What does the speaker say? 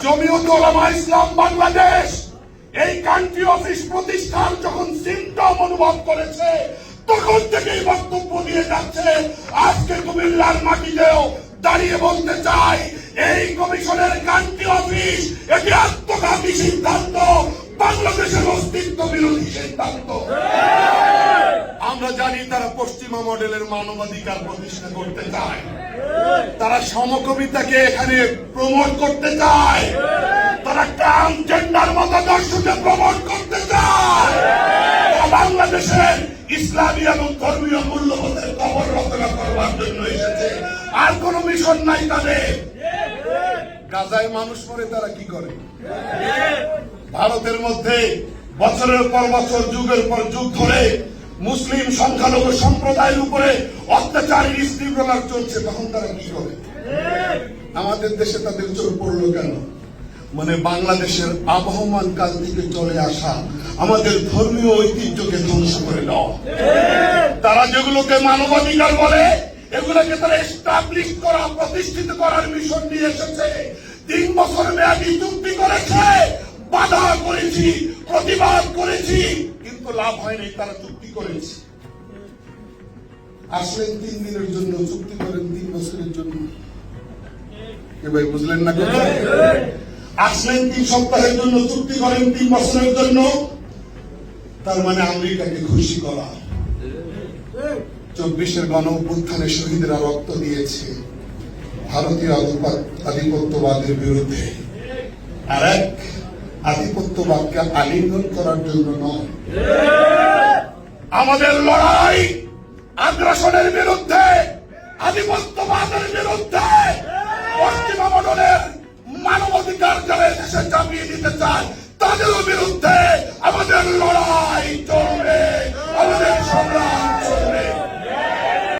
জমিয়ত উলামা ইসলাম বাংলাদেশ এই country office প্রতিষ্ঠান যখন সিম্পটম অনুভব করেছে তখন থেকেই বক্তব্য দিয়ে যাচ্ছে। আজকে কুমিল্লার মাটিতেও দাঁড়িয়ে বলতে চাই, এই কমিশনের কান্ট্রি অফিস এটি আত্মঘাতী সিদ্ধান্ত, বাংলাদেশের অস্তিত্ব বিরোধী সিদ্ধান্ত। আমরা জানি তারা পশ্চিমা মডেলের মানবাধিকার প্রতিষ্ঠা করতে চায়, তারা সমকবিতাকে এখানে প্রমোট করতে চায়, তারা ট্রান্সজেন্ডার মতাদর্শকে প্রমোট করতে চায়, তারা বাংলাদেশের ইসলামী এবং ধর্মীয় মূল্যবোধের কবর রচনা করবার জন্য এসেছে। আর কোন মিশন নাই তাদের। গাজায় মানুষ মরে, তারা কি করে? ভারতের মধ্যে বছরের পর বছর, যুগের পর যুগ ধরে মুসলিম সংখ্যালঘু সম্প্রদায়ের উপরে অত্যাচারের তীব্রতা চলছে, তখন তারা কি করে? আমাদের দেশে তাদের চোখ পড়লো কেন? মানে বাংলাদেশের আবহমান কাল থেকে চলে আসা আমাদের ধর্মীয় ঐতিহ্যকে ধ্বংস করে দেওয়া। তারা যেগুলোকে মানবাধিকার বলে, এগুলোকে তারা এস্টাবলিশ করা, প্রতিষ্ঠিত করার মিশন নিয়ে এসেছে। 3 বছর মেয়াদী চুক্তি করেছে, বাধা করেছি, প্রতিবাদ করেছি, কিন্তু লাভ হয়নি। তারা চুক্তি করেছে, আসলেন 3 দিনের জন্য, চুক্তি করেন 3 বছরের জন্য। ভাই বুঝলেন না কথা? আসলেন 3 সপ্তাহের জন্য, চুক্তি করেন 3 বছরের জন্য। তার মানে আমেরিকাকে খুশি করা। 24-এর গণ অভ্যুত্থানে শহীদরা রক্ত দিয়েছে ভারতীয় আধিপত্যবাদের বিরুদ্ধে, আর এক আধিপত্যবাদকে আলিঙ্গন করার জন্য নয়। আমাদের লড়াই আগ্রাসনের বিরুদ্ধে, আধিপত্যবাদের বিরুদ্ধে। পশ্চিমা মডেলের মানবাধিকার যারা দেশে চাপিয়ে দিতে চায় তাদেরও বিরুদ্ধে আমাদের